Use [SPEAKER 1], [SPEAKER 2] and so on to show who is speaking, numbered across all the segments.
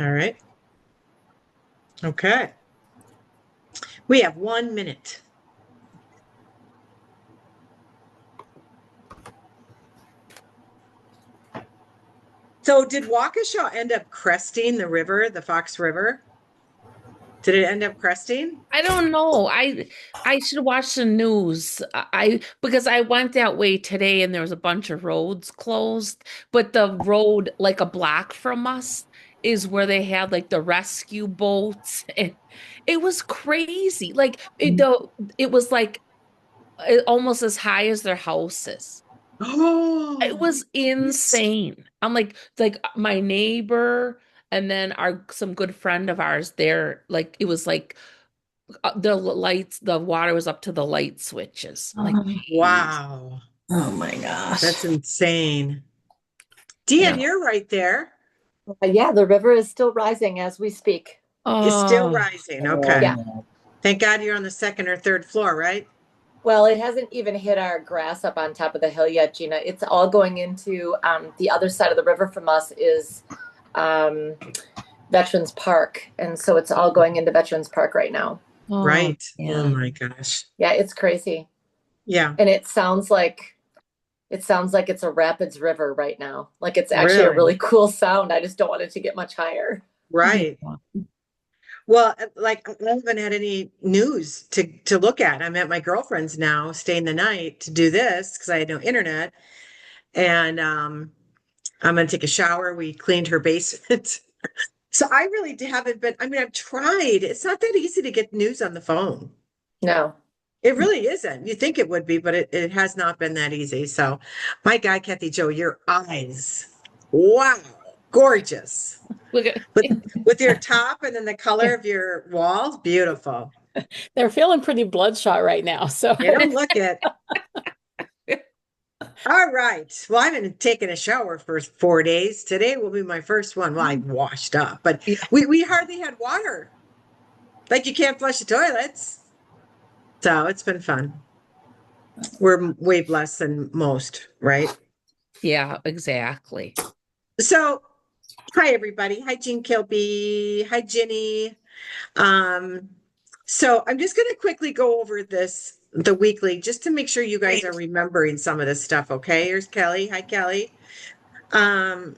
[SPEAKER 1] All right. Okay. We have 1 minute. So did Waukesha end up cresting the river, the Fox River? Did it end up cresting?
[SPEAKER 2] I don't know. I should watch the news. Because I went that way today and there was a bunch of roads closed, but the road like a block from us is where they had like the rescue boats and it was crazy. It was like almost as high as their houses. It
[SPEAKER 1] Oh,
[SPEAKER 2] was insane. I'm like my neighbor and then our some good friend of ours there, like it was like the lights, the water was up to the light switches. I'm like,
[SPEAKER 3] Oh,
[SPEAKER 2] geez.
[SPEAKER 1] wow.
[SPEAKER 3] oh my gosh.
[SPEAKER 1] That's insane.
[SPEAKER 2] Yeah.
[SPEAKER 1] Dean, you're right there.
[SPEAKER 4] Yeah, the river is still rising as we speak.
[SPEAKER 1] It's still
[SPEAKER 2] Oh,
[SPEAKER 1] rising. Okay.
[SPEAKER 4] Yeah.
[SPEAKER 1] Thank God you're on the second or third floor, right?
[SPEAKER 4] Well, it hasn't even hit our grass up on top of the hill yet, Gina. It's all going into the other side of the river from us is um, Veterans Park. And so it's all going into Veterans Park right now.
[SPEAKER 2] oh,
[SPEAKER 1] Right. Oh
[SPEAKER 2] yeah.
[SPEAKER 1] my gosh.
[SPEAKER 4] Yeah, it's crazy.
[SPEAKER 1] Yeah.
[SPEAKER 4] And it sounds like it's a rapids river right now. Like it's actually a
[SPEAKER 1] Really?
[SPEAKER 4] really cool sound. I just don't want it to get much higher.
[SPEAKER 1] Right. Well, like I haven't had any news to look at. I'm at my girlfriend's now, staying the night to do this because I had no internet. And I'm gonna take a shower. We cleaned her basement. So I really haven't been, I mean, I've tried. It's not that easy to get news on the phone.
[SPEAKER 4] No.
[SPEAKER 1] It really isn't. You think it would be, but it has not been that easy. So my God, Kathy Joe, your eyes. Wow. Gorgeous.
[SPEAKER 2] Look at
[SPEAKER 1] With your top and then the color of your walls, beautiful.
[SPEAKER 3] They're feeling pretty bloodshot right now. So
[SPEAKER 1] You don't look it. All right. Well, I haven't taken a shower for 4 days. Today will be my first one. Well, I washed up, but
[SPEAKER 2] Yeah.
[SPEAKER 1] we hardly had water. Like you can't flush the toilets. So it's been fun. We're way blessed than most, right?
[SPEAKER 2] Yeah, exactly.
[SPEAKER 1] So hi everybody. Hi Jean Kilby. Hi Ginny. Um, so I'm just gonna quickly go over the weekly just to make sure you guys are remembering some of this stuff. Okay, here's Kelly. Hi Kelly. Um,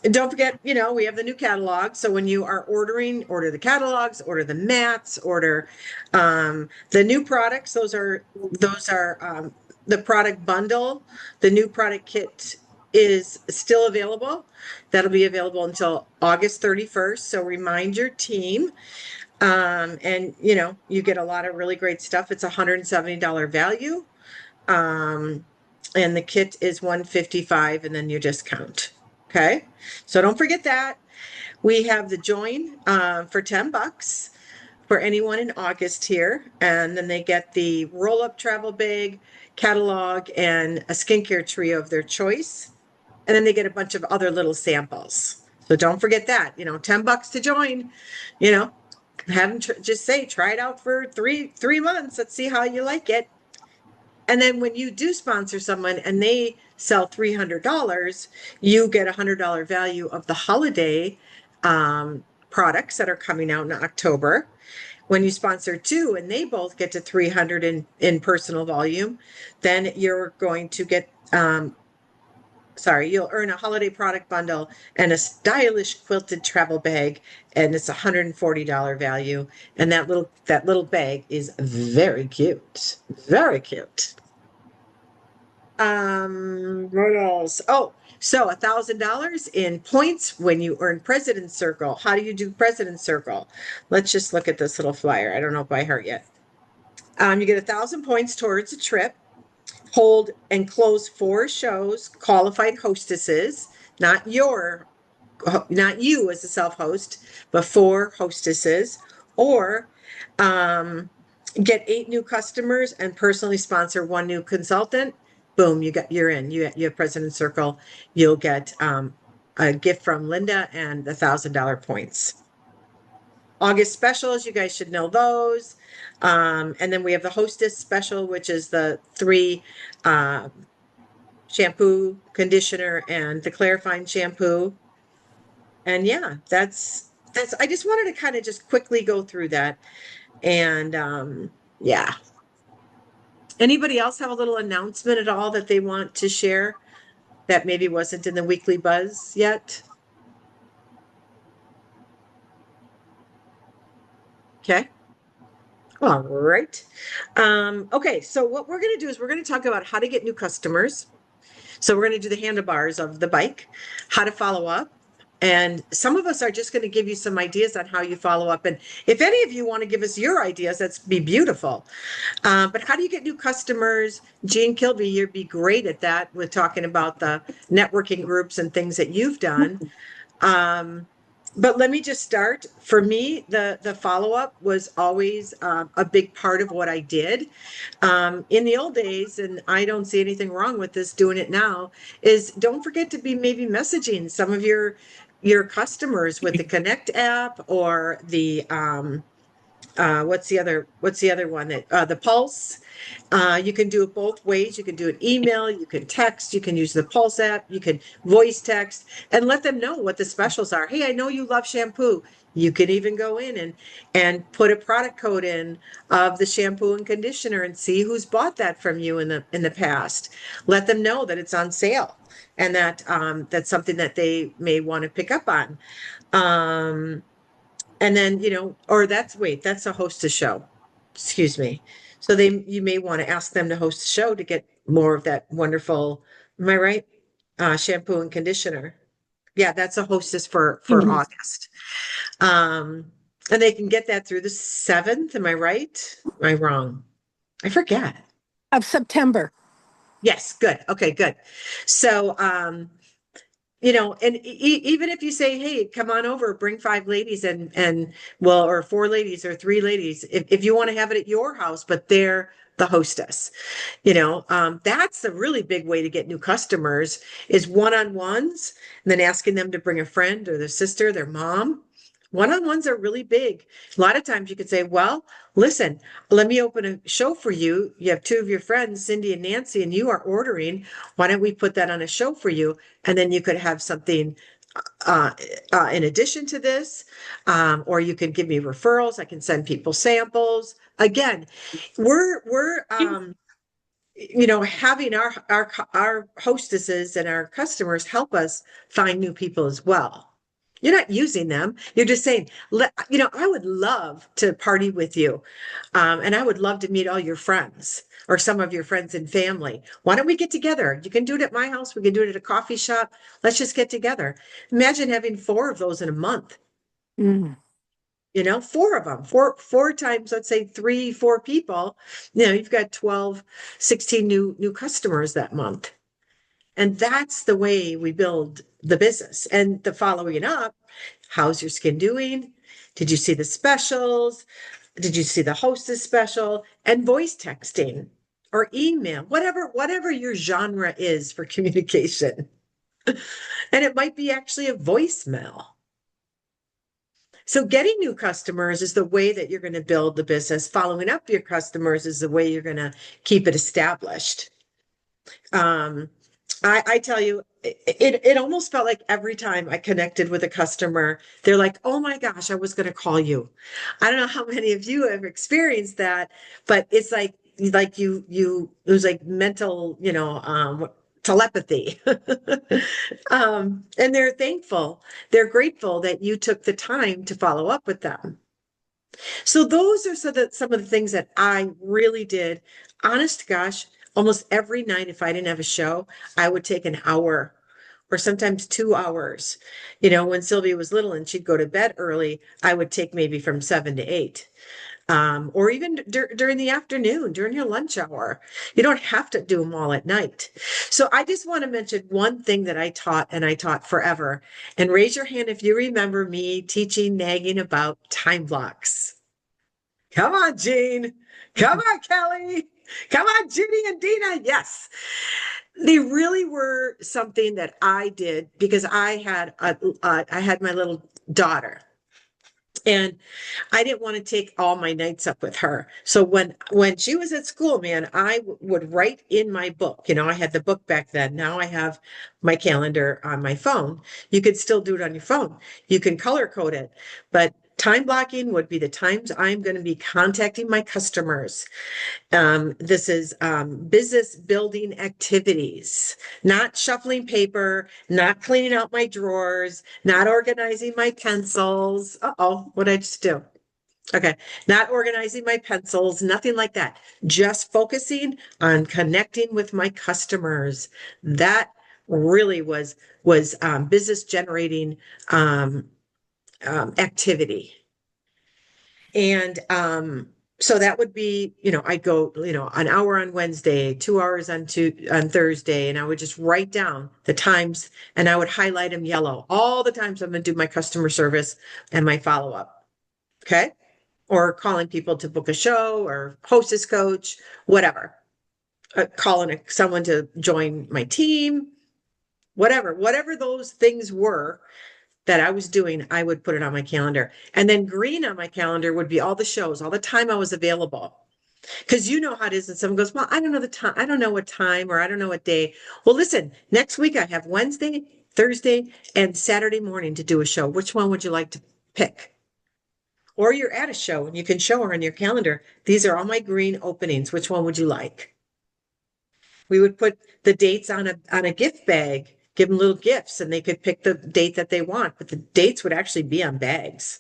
[SPEAKER 1] and don't forget, we have the new catalog. So when you are ordering, order the catalogs, order the mats, order the new products. Those are the product bundle. The new product kit is still available. That'll be available until August 31st. So remind your team. And you get a lot of really great stuff. It's $170 value. And the kit is $155 and then you discount. Okay. So don't forget that. We have the join for $10 for anyone in August here. And then they get the roll-up travel bag, catalog, and a skincare trio of their choice. And then they get a bunch of other little samples. So don't forget that, $10 to join, have them just say, try it out for three months. Let's see how you like it. And then when you do sponsor someone and they sell $300, you get $100 value of the holiday products that are coming out in October. When you sponsor two and they both get to 300 in personal volume, then you're going to get, you'll earn a holiday product bundle and a stylish quilted travel bag, and it's $140 value. And that little bag is very cute. Very cute. What else? Oh, so $1,000 in points when you earn President's Circle. How do you do President's Circle? Let's just look at this little flyer. I don't know by heart yet. You get 1,000 points towards a trip. Hold and close 4 shows, qualified hostesses, not you as a self-host, but 4 hostesses, or get 8 new customers and personally sponsor 1 new consultant. Boom, you're in. You have President's Circle. You'll get a gift from Linda and $1,000 points. August specials, you guys should know those. And then we have the hostess special, which is the 3 shampoo, conditioner, and the clarifying shampoo. And yeah, that's I just wanted to kind of just quickly go through that. And yeah. Anybody else have a little announcement at all that they want to share that maybe wasn't in the weekly buzz yet? Okay. All right. Okay, so what we're going to do is we're going to talk about how to get new customers. So we're going to do the handlebars of the bike, how to follow up. And some of us are just going to give you some ideas on how you follow up. And if any of you want to give us your ideas, that's be beautiful. But how do you get new customers? Jean Kilby, you'd be great at that with talking about the networking groups and things that you've done. But let me just start. For me, the follow up was always a big part of what I did. In the old days, and I don't see anything wrong with this doing it now, is don't forget to be maybe messaging some of your customers with the Connect app or the what's the other one that the Pulse. You can do it both ways. You can do an email, you can text, you can use the Pulse app, you can voice text and let them know what the specials are. Hey, I know you love shampoo. You can even go in and put a product code in of the shampoo and conditioner and see who's bought that from you in the past. Let them know that it's on sale and that that's something that they may want to pick up on. And then, or that's a hostess show. Excuse me. So you may want to ask them to host a show to get more of that wonderful, am I right? Shampoo and conditioner. Yeah, that's a hostess for
[SPEAKER 3] Mhm.
[SPEAKER 1] August. And they can get that through the 7th. Am I right? Am I wrong? I forget.
[SPEAKER 5] Of September.
[SPEAKER 1] Yes, good. Okay, good. So, and even if you say, hey, come on over, bring 5 ladies and well, or 4 ladies or 3 ladies, if you want to have it at your house, but they're the hostess, that's a really big way to get new customers is one-on-ones and then asking them to bring a friend or their sister, their mom. One-on-ones are really big. A lot of times you could say, well, listen, let me open a show for you. You have 2 of your friends, Cindy and Nancy, and you are ordering. Why don't we put that on a show for you? And then you could have something in addition to this, or you can give me referrals. I can send people samples. Again, we're having our hostesses and our customers help us find new people as well. You're not using them. You're just saying, I would love to party with you. And I would love to meet all your friends or some of your friends and family. Why don't we get together? You can do it at my house. We can do it at a coffee shop. Let's just get together. Imagine having 4 of those in a month.
[SPEAKER 5] Mm.
[SPEAKER 1] 4 of them, four times, let's say 3, 4 people, you've got 12, 16 new customers that month. And that's the way we build the business. And the following up, how's your skin doing? Did you see the specials? Did you see the hostess special? And voice texting or email, whatever your genre is for communication. And it might be actually a voicemail. So getting new customers is the way that you're going to build the business. Following up your customers is the way you're going to keep it established. I tell you, it almost felt like every time I connected with a customer, they're like, "Oh my gosh, I was going to call you." I don't know how many of you have experienced that, but it's like it was like mental, telepathy. And they're thankful, they're grateful that you took the time to follow up with them. So those are some of the things that I really did. Honest to gosh, almost every night, if I didn't have a show, I would take an hour or sometimes 2 hours. When Sylvia was little and she'd go to bed early, I would take maybe from 7 to 8. Or even during the afternoon, during your lunch hour. You don't have to do them all at night. So I just want to mention one thing that I taught and I taught forever. And raise your hand if you remember me teaching, nagging about time blocks. Come on, Jean. Come on, Kelly. Come on, Judy and Dina. Yes. They really were something that I did because I had my little daughter. And I didn't want to take all my nights up with her. So when she was at school, man, would write in my book. I had the book back then. Now I have my calendar on my phone. You could still do it on your phone. You can color code it, but time blocking would be the times I'm going to be contacting my customers. This is business building activities, not shuffling paper, not cleaning out my drawers, not organizing my pencils. Uh-oh, what did I just do? Okay, not organizing my pencils, nothing like that. Just focusing on connecting with my customers. That really was business generating activity. And so that would be, I'd go, an hour on Wednesday, 2 hours on Thursday, and I would just write down the times and I would highlight them yellow. All the times I'm going to do my customer service and my follow-up. Okay. Or calling people to book a show or hostess coach, whatever. Calling someone to join my team, whatever those things were that I was doing, I would put it on my calendar. And then green on my calendar would be all the shows, all the time I was available. Because you know how it is, and someone goes, well, I don't know the time, I don't know what time, or I don't know what day. Well, listen, next week I have Wednesday, Thursday, and Saturday morning to do a show. Which one would you like to pick? Or you're at a show and you can show her on your calendar, these are all my green openings. Which one would you like? We would put the dates on a gift bag, give them little gifts, and they could pick the date that they want, but the dates would actually be on bags.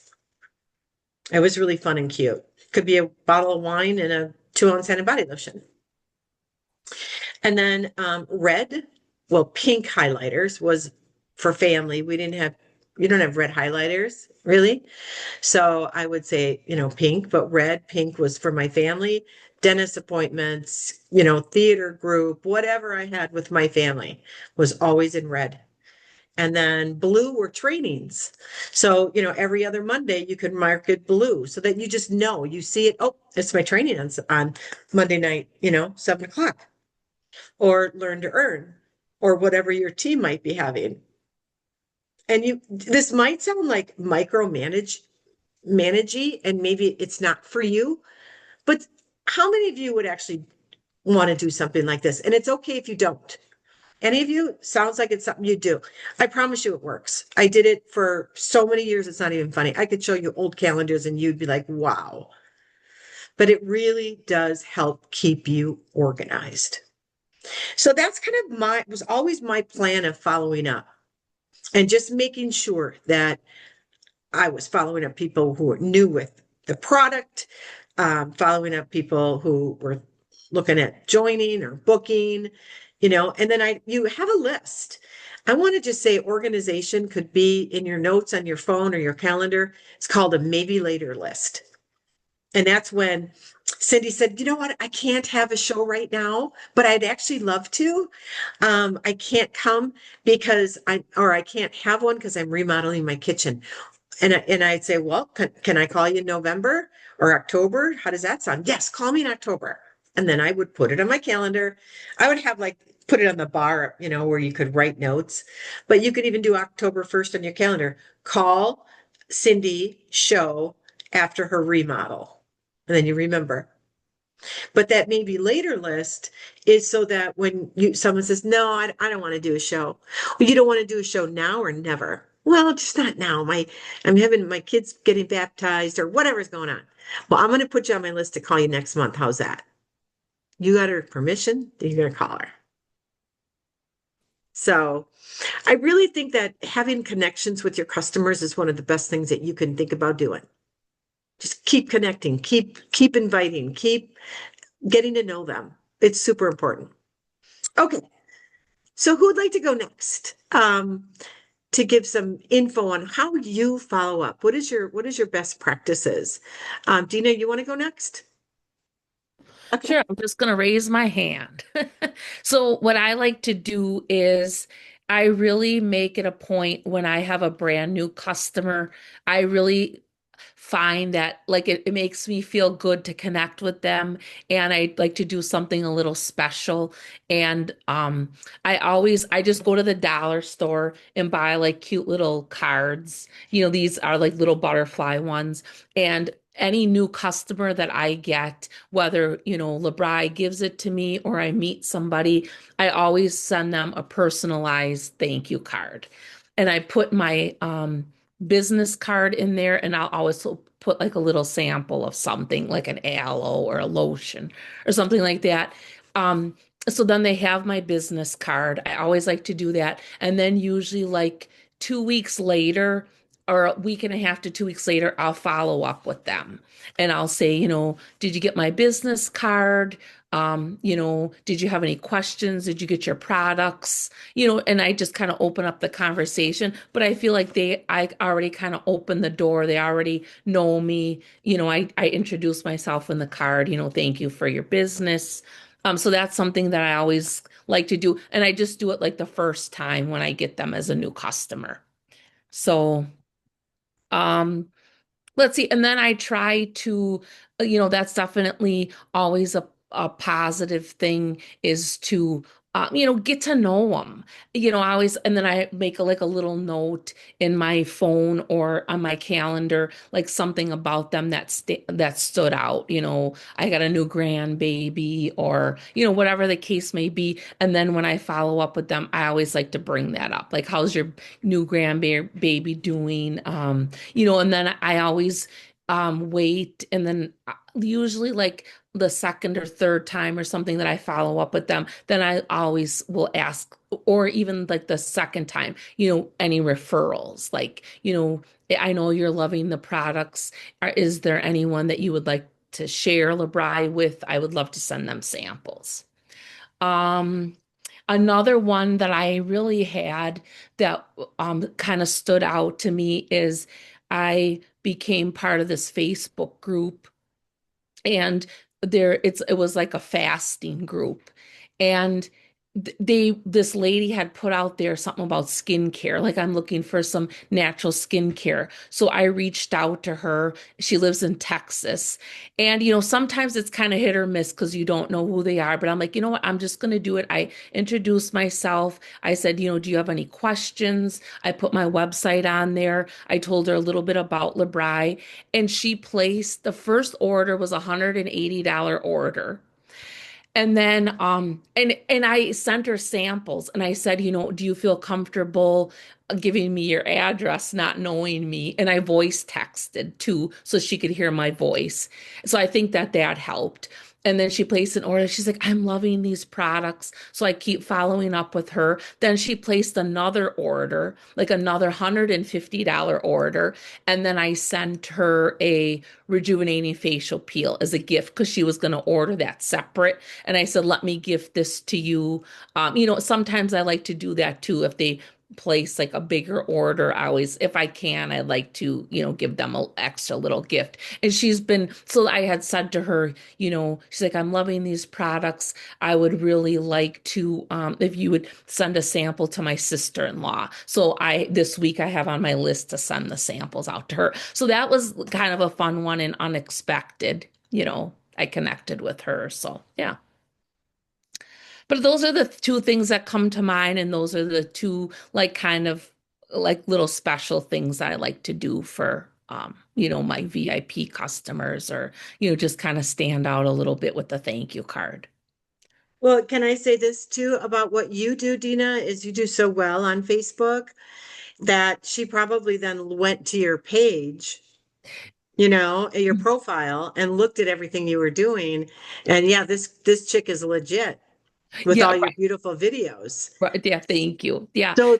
[SPEAKER 1] It was really fun and cute. Could be a bottle of wine and a 2-ounce hand and body lotion. And then pink highlighters was for family. You don't have red highlighters, really. So I would say, pink, but pink was for my family, dentist appointments, theater group, whatever I had with my family was always in red. And then blue were trainings. So, every other Monday you could mark it blue so that you just know, you see it. Oh, it's my training on Monday night, 7 o'clock, or learn to earn, or whatever your team might be having. And this might sound like managey, and maybe it's not for you, but how many of you would actually want to do something like this? And it's okay if you don't. Any of you? Sounds like it's something you do. I promise you it works. I did it for so many years, it's not even funny. I could show you old calendars and you'd be like, wow. But it really does help keep you organized. So that's kind of was always my plan of following up and just making sure that I was following up people who were new with the product, following up people who were looking at joining or booking, and then you have a list. I want to just say organization could be in your notes on your phone or your calendar. It's called a maybe later list. And that's when Cindy said, you know what? I can't have a show right now, but I'd actually love to. I can't come because I can't have one because I'm remodeling my kitchen. And I'd say, well, can I call you in November or October? How does that sound? Yes, call me in October. And then I would put it on my calendar. I would have put it on the bar, where you could write notes, but you could even do October 1st on your calendar. Call Cindy show after her remodel. And then you remember. But that maybe later list is so that when someone says, no, I don't want to do a show. Well, you don't want to do a show now or never. Well, just not now. I'm having my kids getting baptized or whatever's going on. Well, I'm going to put you on my list to call you next month. How's that? You got her permission? Then you're going to call her. So I really think that having connections with your customers is one of the best things that you can think about doing. Just keep connecting, keep inviting, keep getting to know them. It's super important. Okay. So who would like to go next? To give some info on how you follow up. What is your best practices? Dina, you want to go next? Okay.
[SPEAKER 2] Sure, I'm just going to raise my hand. So what I like to do is I really make it a point when I have a brand new customer, I really find that like it makes me feel good to connect with them, and I like to do something a little special. And I just go to the dollar store and buy like cute little cards. These are like little butterfly ones. And any new customer that I get, whether, LeBri gives it to me or I meet somebody, I always send them a personalized thank you card. And I put my business card in there, and I'll always put like a little sample of something like an aloe or a lotion or something like that. Um, so then they have my business card. I always like to do that. And then usually like 2 weeks later, or a week and a half to 2 weeks later, I'll follow up with them and I'll say, did you get my business card? Did you have any questions? Did you get your products? And I just kind of open up the conversation, but I feel like I already kind of opened the door. They already know me. I introduce myself in the card, thank you for your business. So that's something that I always like to do. And I just do it like the first time when I get them as a new customer. So, um, let's see. And then I try to, that's definitely always a positive thing is to, get to know them. I always, and then I make like a little note in my phone or on my calendar, like something about them that stood out. I got a new grandbaby or, whatever the case may be. And then when I follow up with them, I always like to bring that up. Like, how's your new grandbaby doing? And then I always wait, and then usually like the second or third time or something that I follow up with them, then I always will ask, or even like the second time, any referrals, like, I know you're loving the products. Is there anyone that you would like to share LeBri with? I would love to send them samples. Um, Another one that I really had that kind of stood out to me is I became part of this Facebook group, and it was like a fasting group. And this lady had put out there something about skincare, like I'm looking for some natural skincare. So I reached out to her. She lives in Texas. And sometimes it's kind of hit or miss because you don't know who they are, but I'm like, you know what, I'm just going to do it. I introduced myself. I said, do you have any questions? I put my website on there. I told her a little bit about LeBri, and she placed the first order was $180 order. And then and I sent her samples, and I said, do you feel comfortable giving me your address, not knowing me? And I voice texted too, so she could hear my voice. So I think that helped. And then she placed an order. She's like, I'm loving these products. So I keep following up with her. Then she placed another order, like another $150 order. And then I sent her a rejuvenating facial peel as a gift because she was going to order that separate. And I said, let me gift this to you. Sometimes I like to do that too. If they place like a bigger order, I always, if I can, I like to, give them an extra little gift. And so I had said to her, she's like, I'm loving these products. I would really like to, if you would send a sample to my sister-in-law. So this week I have on my list to send the samples out to her. So that was kind of a fun one and unexpected, I connected with her. So yeah. But those are the two things that come to mind, and those are the two like kind of like little special things I like to do for my VIP customers, or just kind of stand out a little bit with the thank you card.
[SPEAKER 1] Well, can I say this too about what you do, Dina, is you do so well on Facebook that she probably then went to your page, your profile, and looked at everything you were doing. And yeah, this chick is legit with
[SPEAKER 2] Yeah,
[SPEAKER 1] all your beautiful videos.
[SPEAKER 2] right. Yeah, thank you. Yeah.
[SPEAKER 1] So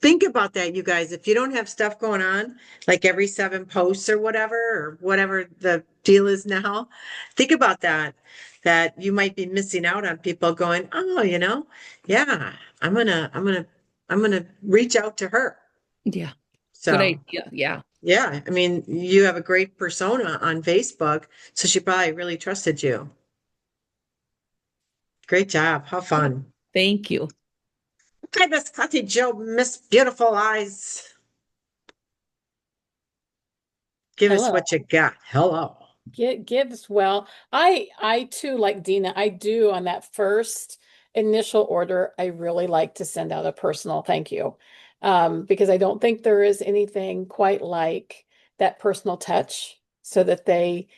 [SPEAKER 1] think about that, you guys. If you don't have stuff going on, like every 7 posts or whatever the deal is now, think about that you might be missing out on people going, oh, yeah, I'm gonna reach out to her.
[SPEAKER 2] Yeah. Good
[SPEAKER 1] So
[SPEAKER 2] idea. Yeah.
[SPEAKER 1] yeah, I mean, you have a great persona on Facebook, so she probably really trusted you. Great job. How fun.
[SPEAKER 2] Thank you.
[SPEAKER 1] Okay, Miss Clutty Joe, Miss Beautiful Eyes. Give us
[SPEAKER 3] Hello.
[SPEAKER 1] what you got. Hello.
[SPEAKER 3] Gives well. I too, like Dina, I do on that first initial order, I really like to send out a personal thank you. Because I don't think there is anything quite like that personal touch so that they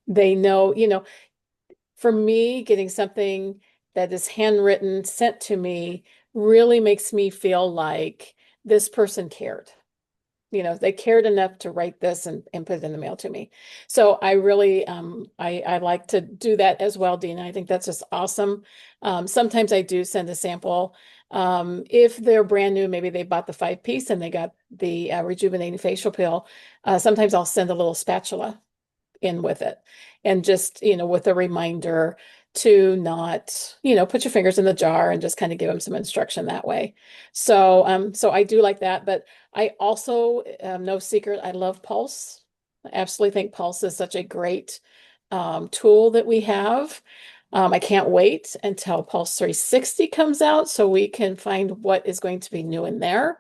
[SPEAKER 3] know, for me, getting something that is handwritten sent to me really makes me feel like this person cared. They cared enough to write this and put it in the mail to me. So I really, I like to do that as well, Dina. I think that's just awesome. Sometimes I do send a sample. If they're brand new, maybe they bought the 5-piece and they got the rejuvenating facial peel. Sometimes I'll send a little spatula in with it and just with a reminder to not put your fingers in the jar and just kind of give them some instruction that way. So I do like that, but I also no secret, I love Pulse. I absolutely think Pulse is such a great tool that we have. I can't wait until Pulse 360 comes out so we can find what is going to be new in there.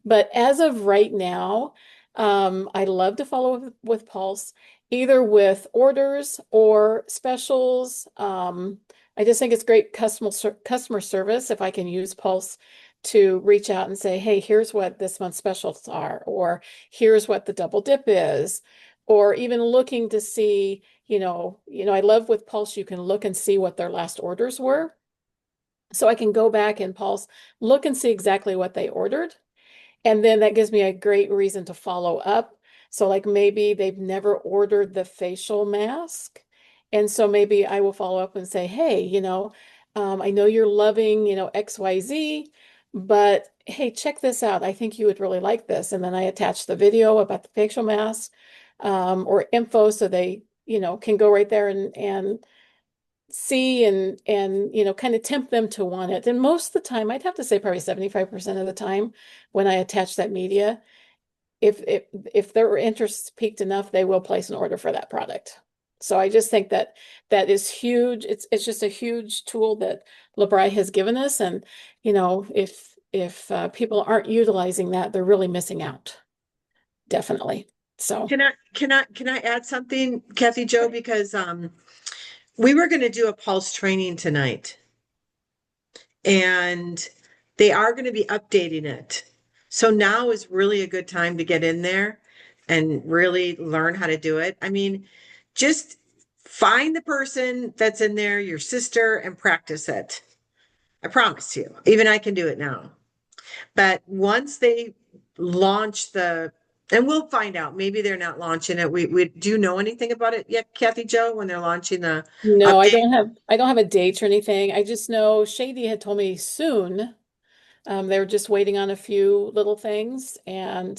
[SPEAKER 3] But as of right now, I love to follow with Pulse, either with orders or specials. I just think it's great customer service if I can use Pulse to reach out and say, hey, here's what this month's specials are, or here's what the double dip is, or even looking to see, I love with Pulse, you can look and see what their last orders were. So I can go back in Pulse, look and see exactly what they ordered. And then that gives me a great reason to follow up. So like maybe they've never ordered the facial mask. And so maybe I will follow up and say, hey, I know you're loving, XYZ, but hey, check this out. I think you would really like this. And then I attach the video about the facial mask or info so they, can go right there and see and kind of tempt them to want it. And most of the time, I'd have to say probably 75% of the time when I attach that media, if their interest piqued enough, they will place an order for that product. So I just think that that is huge. It's just a huge tool that LeBri has given us. And if people aren't utilizing that, they're really missing out. Definitely. So
[SPEAKER 1] Can I add something, Kathy Joe? Because we were going to do a pulse training tonight, and they are going to be updating it. So now is really a good time to get in there and really learn how to do it. I mean, just find the person that's in there, your sister, and practice it. I promise you. Even I can do it now. But once they launch and we'll find out. Maybe they're not launching it. We do you know anything about it yet, Kathy Joe, when they're launching the
[SPEAKER 3] no,
[SPEAKER 1] update?
[SPEAKER 3] I don't have a date or anything. I just know Shady had told me soon. They were just waiting on a few little things, and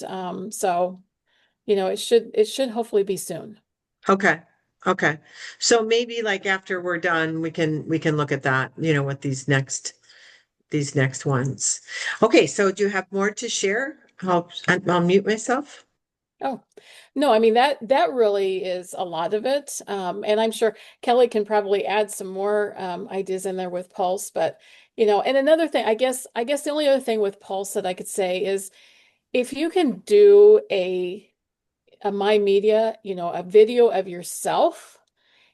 [SPEAKER 3] so it should hopefully be soon.
[SPEAKER 1] Okay. Okay. So maybe like after we're done, we can look at that, with these next ones. Okay, so do you have more to share? I'll mute myself.
[SPEAKER 3] Oh, no, I mean that really is a lot of it. And I'm sure Kelly can probably add some more ideas in there with Pulse, but and another thing, I guess the only other thing with Pulse that I could say is if you can do a My Media, a video of yourself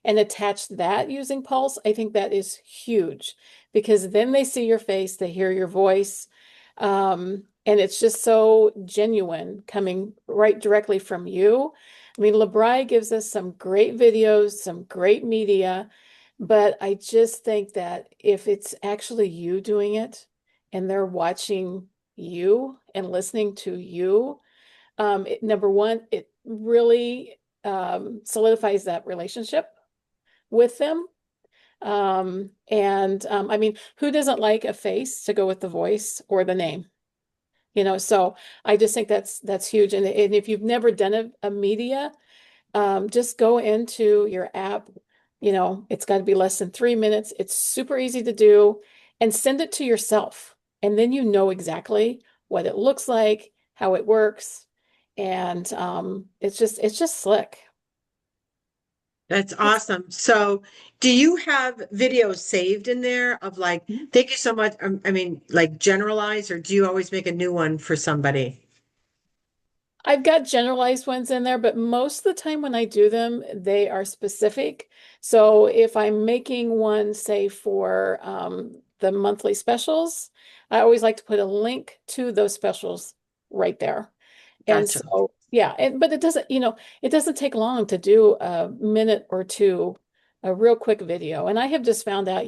[SPEAKER 3] and attach that using Pulse, I think that is huge because then they see your face, they hear your voice, and it's just so genuine coming right directly from you. I mean, LeBri gives us some great videos, some great media, but I just think that if it's actually you doing it and they're watching you and listening to you, number one, it really solidifies that relationship with them. I mean, who doesn't like a face to go with the voice or the name? So I just think that's huge. And if you've never done a media, just go into your app. It's got to be less than 3 minutes. It's super easy to do and send it to yourself. And then you know exactly what it looks like, how it works. And it's just slick.
[SPEAKER 1] That's awesome. So do you have videos saved in there of like, thank you so much. I mean, like generalized, or do you always make a new one for somebody?
[SPEAKER 3] I've got generalized ones in there, but most of the time when I do them, they are specific. So if I'm making one, say for the monthly specials, I always like to put a link to those specials right there. And
[SPEAKER 1] Gotcha.
[SPEAKER 3] so, yeah, but it doesn't, it doesn't take long to do a minute or two, a real quick video. And I have just found out,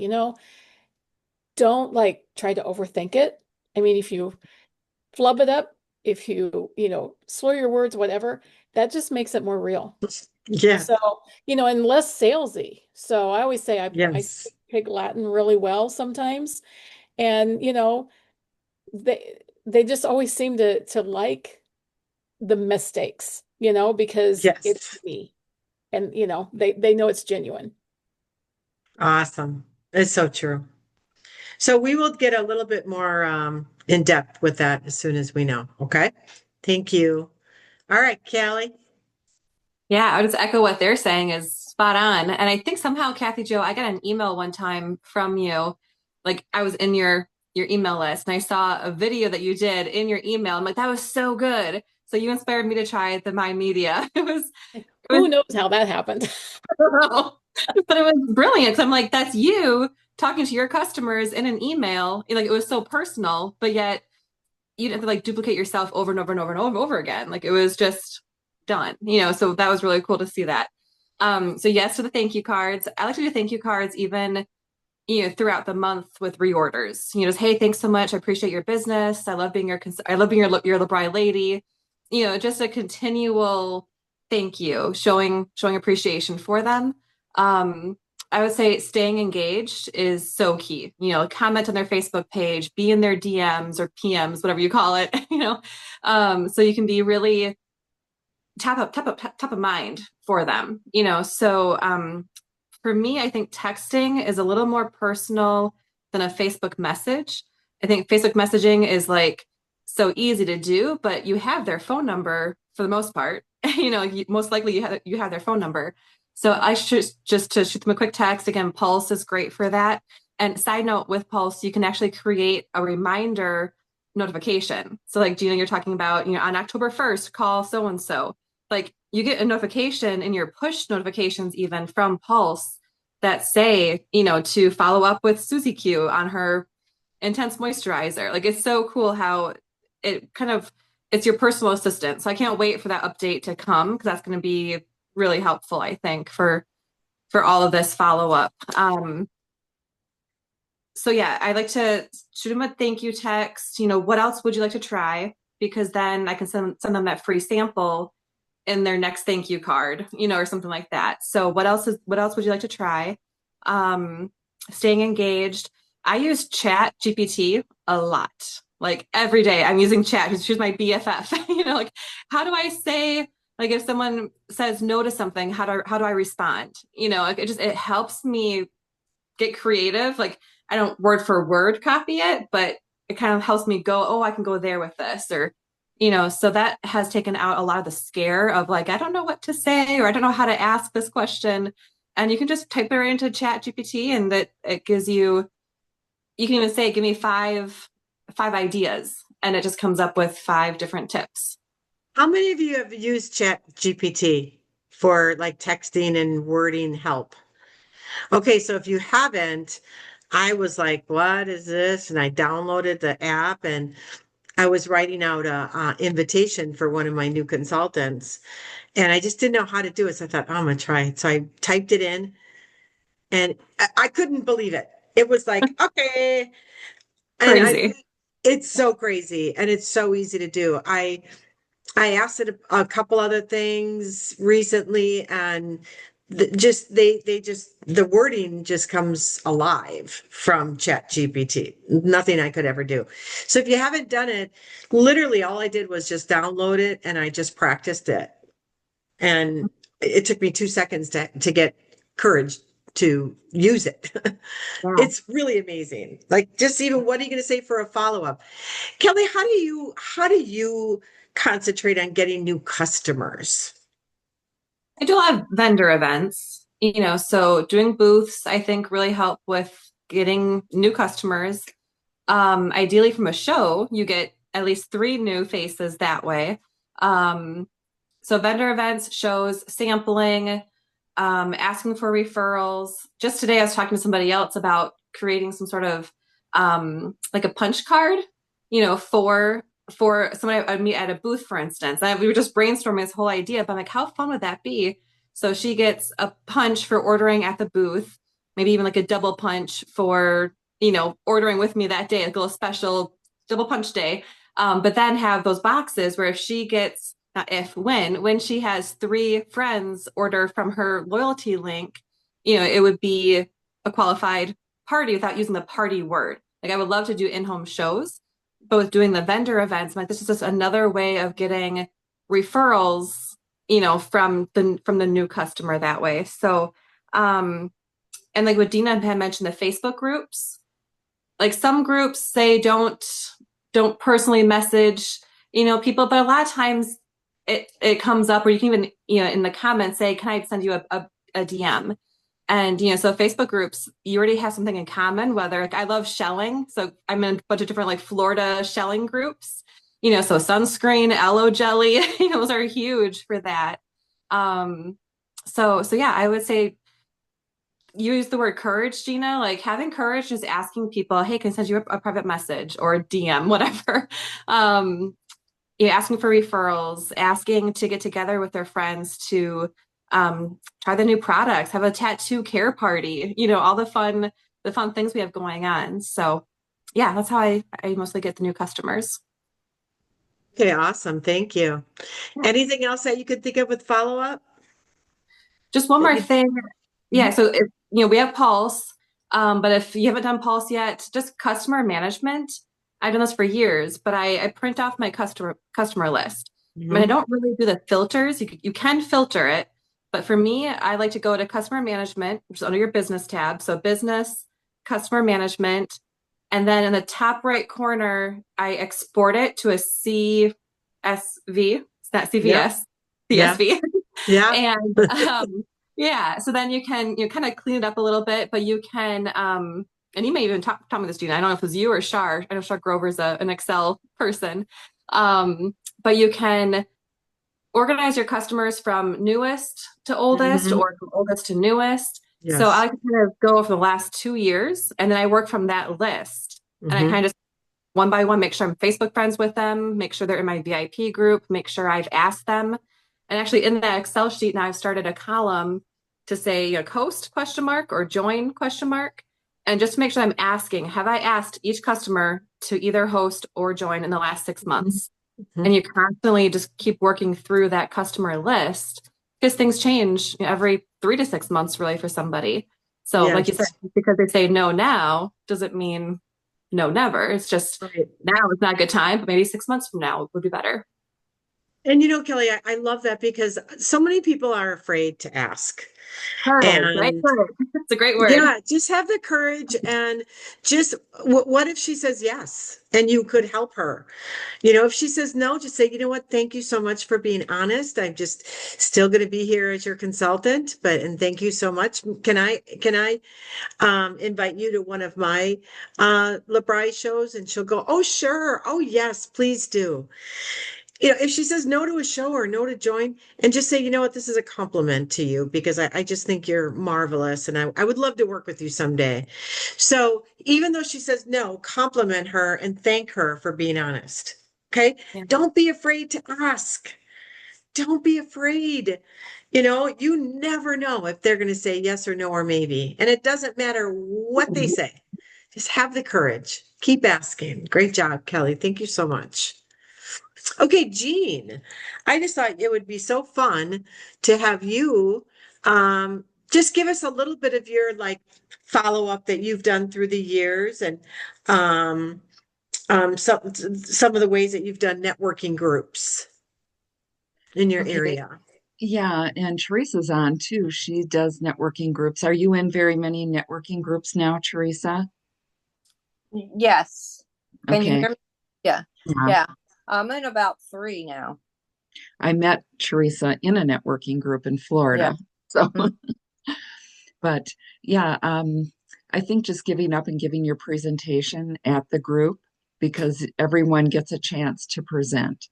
[SPEAKER 3] don't like try to overthink it. I mean, if you flub it up, if you, slur your words, whatever, that just makes it more real.
[SPEAKER 1] Yeah.
[SPEAKER 3] So, and less salesy. So I always say I
[SPEAKER 1] Yes.
[SPEAKER 3] speak Pig Latin really well sometimes. And, they just always seem to like the mistakes, because it's
[SPEAKER 1] Yes.
[SPEAKER 3] me. And, they know it's genuine.
[SPEAKER 1] Awesome. It's so true. So we will get a little bit more in depth with that as soon as we know. Okay. Thank you. All right, Callie.
[SPEAKER 6] Yeah, I would just echo what they're saying is spot on. And I think somehow, Kathy Joe, I got an email one time from you. Like I was in your email list and I saw a video that you did in your email. I'm like, that was so good. So you inspired me to try the My Media.
[SPEAKER 3] Who knows how that happened?
[SPEAKER 6] But it was brilliant. So I'm like, that's you talking to your customers in an email. Like it was so personal, but yet you didn't have to like duplicate yourself over and over and over and over again. Like it was just done, so that was really cool to see that. So yes to the thank you cards. I like to do thank you cards even, throughout the month with reorders. Just, hey, thanks so much. I appreciate your business. I love being your LeBri lady. Just a continual thank you, showing appreciation for them. I would say staying engaged is so key. Comment on their Facebook page, be in their DMs or PMs, whatever you call it. So you can be really top of mind for them. So for me, I think texting is a little more personal than a Facebook message. I think Facebook messaging is like so easy to do, but you have their phone number for the most part. Most likely you have their phone number. So I should just to shoot them a quick text. Again, Pulse is great for that. And side note, with Pulse, you can actually create a reminder notification. So like Gina, you're talking about, on October 1st, call so-and-so. Like you get a notification in your push notifications even from Pulse that say, to follow up with Susie Q on her intense moisturizer. Like it's so cool how it's your personal assistant. So I can't wait for that update to come because that's going to be really helpful, I think, for all of this follow up. So yeah, I like to shoot them a thank you text. What else would you like to try? Because then I can send them that free sample in their next thank you card, or something like that. So what else would you like to try? Staying engaged. I use Chat GPT a lot. Like every day I'm using Chat. She's my BFF. Like how do I say, like if someone says no to something, how do I respond? Like it helps me get creative. Like I don't word for word copy it, but it kind of helps me go, oh, I can go there with this, or so that has taken out a lot of the scare of like, I don't know what to say, or I don't know how to ask this question. And you can just type it right into Chat GPT and that it gives you can even say, give me five ideas. And it just comes up with 5 different tips.
[SPEAKER 1] How many of you have used Chat GPT for like texting and wording help? Okay, so if you haven't, I was like, what is this? And I downloaded the app and I was writing out a invitation for one of my new consultants, and I just didn't know how to do it. So I thought, oh, I'm gonna try it. So I typed it in, and I couldn't believe it. It was like, okay,
[SPEAKER 6] Crazy.
[SPEAKER 1] it's so crazy, and it's so easy to do. I asked it a couple other things recently, and the wording just comes alive from Chat GPT. Nothing I could ever do. So if you haven't done it, literally all I did was just download it and I just practiced it. And it took me 2 seconds to get courage to use it.
[SPEAKER 6] Yeah.
[SPEAKER 1] It's really amazing. Like just even what are you going to say for a follow-up? Kelly, how do you concentrate on getting new customers?
[SPEAKER 6] I do a lot of vendor events, so doing booths, I think really help with getting new customers. Ideally from a show, you get at least 3 new faces that way. So vendor events, shows, sampling, asking for referrals. Just today, I was talking to somebody else about creating some sort of like a punch card, for somebody I'd meet at a booth, for instance. We were just brainstorming this whole idea, but I'm like, how fun would that be? So she gets a punch for ordering at the booth, maybe even like a double punch for, ordering with me that day, like a little special double punch day. But then have those boxes where if she gets, not if, when she has 3 friends order from her loyalty link, it would be a qualified party without using the party word. Like I would love to do in-home shows, but with doing the vendor events, I'm like, this is just another way of getting referrals, from the new customer that way. So, and like what Dina had mentioned, the Facebook groups, like some groups say don't personally message, people, but a lot of times it comes up, or you can even, in the comments say, can I send you a DM? And, so Facebook groups, you already have something in common, whether like I love shelling. So I'm in a bunch of different like Florida shelling groups, so sunscreen, aloe jelly, those are huge for that. So yeah, I would say use the word courage, Gina, like having courage, just asking people, hey, can I send you a private message or a DM, whatever. Asking for referrals, asking to get together with their friends to try the new products, have a tattoo care party, all the fun things we have going on. So yeah, that's how I mostly get the new customers.
[SPEAKER 1] Okay, awesome. Thank you. Anything else that you could think of with follow-up?
[SPEAKER 6] Just one more thing. Yeah,
[SPEAKER 1] Mhm.
[SPEAKER 6] so we have Pulse, but if you haven't done Pulse yet, just customer management. I've done this for years, but I print off my customer list. I mean, I don't really do the filters. You can filter it, but for me, I like to go to customer management, which is under your business tab. So business, customer management, and then in the top right corner, I export it to a CSV. It's not
[SPEAKER 1] Yep.
[SPEAKER 6] CVS,
[SPEAKER 1] Yeah.
[SPEAKER 6] CSV.
[SPEAKER 1] Yeah.
[SPEAKER 6] And yeah, so then you can kind of clean it up a little bit, but you can and you may even talk with this, Gina. I don't know if it was you or Shar. I know Shar Grover's an Excel person. But you can organize your customers from newest to oldest
[SPEAKER 1] Mhm.
[SPEAKER 6] or from oldest to newest. So I
[SPEAKER 1] Yes.
[SPEAKER 6] like to kind of go over the last 2 years and then I work from that list. And I
[SPEAKER 1] Hmm.
[SPEAKER 6] kind of just one by one make sure I'm Facebook friends with them, make sure they're in my VIP group, make sure I've asked them. And actually in that Excel sheet now I've started a column to say host question mark or join question mark. And just to make sure I'm asking, have I asked each customer to either host or join in the last 6 months? And you constantly just keep working through that customer list because things change every 3 to 6 months, really, for somebody. So, like you said,
[SPEAKER 1] Yes.
[SPEAKER 6] because they say no now doesn't mean no never. It's just
[SPEAKER 1] Right.
[SPEAKER 6] now is not a good time, but maybe 6 months from now would be better.
[SPEAKER 1] And Kelly, I love that because so many people are afraid to ask.
[SPEAKER 6] Courage, right?
[SPEAKER 1] And
[SPEAKER 6] Courage. It's a great word.
[SPEAKER 1] yeah, just have the courage and just what if she says yes and you could help her? If she says no, just say, you know what, thank you so much for being honest. I'm just still going to be here as your consultant, and thank you so much. Can I invite you to one of my LeBri shows? And she'll go, oh, sure. Oh, yes, please do. If she says no to a show or no to join, and just say, you know what, this is a compliment to you because I just think you're marvelous and I would love to work with you someday. So even though she says no, compliment her and thank her for being honest. Okay.
[SPEAKER 6] Yeah.
[SPEAKER 1] Don't be afraid to ask. Don't be afraid. You never know if they're going to say yes or no or maybe. And it doesn't matter what they say. Just have the courage. Keep asking. Great job, Kelly. Thank you so much. Okay, Jean, I just thought it would be so fun to have you just give us a little bit of your follow up that you've done through the years and um, some of the ways that you've done networking groups in your
[SPEAKER 7] Okay.
[SPEAKER 1] area.
[SPEAKER 7] Yeah, and Teresa's on too. She does networking groups. Are you in very many networking groups now, Teresa?
[SPEAKER 8] Yes. Can you
[SPEAKER 7] Okay.
[SPEAKER 8] hear me? Yeah.
[SPEAKER 7] Yeah.
[SPEAKER 8] Yeah. I'm in about 3 now.
[SPEAKER 7] I met Teresa in a networking group in
[SPEAKER 8] Yeah.
[SPEAKER 7] Florida. So,
[SPEAKER 8] Mhm.
[SPEAKER 7] but yeah, I think just giving up and giving your presentation at the group because everyone gets a chance to present.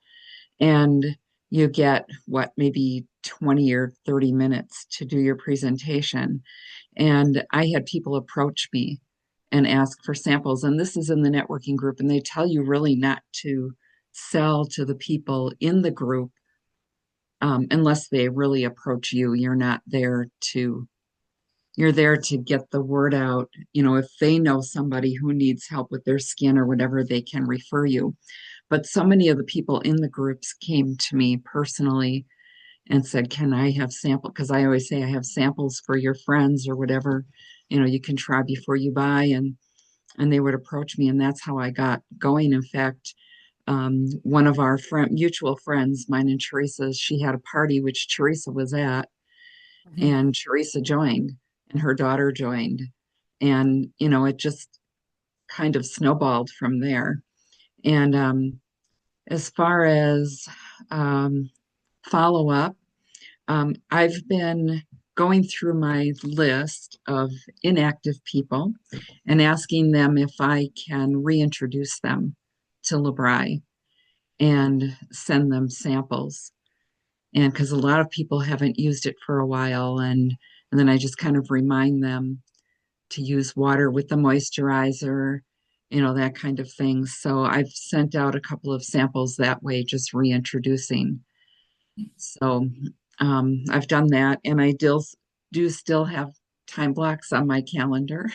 [SPEAKER 7] And you get what, maybe 20 or 30 minutes to do your presentation. And I had people approach me and ask for samples. And this is in the networking group, and they tell you really not to sell to the people in the group unless they really approach you. You're there to get the word out. If they know somebody who needs help with their skin or whatever, they can refer you. But so many of the people in the groups came to me personally and said, "Can I have sample?" Because I always say I have samples for your friends or whatever, you can try before you buy. And they would approach me, and that's how I got going. In fact, one of our mutual friends, mine and Teresa's, she had a party which Teresa was at, and Teresa joined, and her daughter joined. And, it just kind of snowballed from there. And as far as follow up, I've been going through my list of inactive people and asking them if I can reintroduce them to LeBri and send them samples. And because a lot of people haven't used it for a while, and then I just kind of remind them to use water with the moisturizer, that kind of thing. So I've sent out a couple of samples that way, just reintroducing. So I've done that, and I do still have time blocks on my calendar.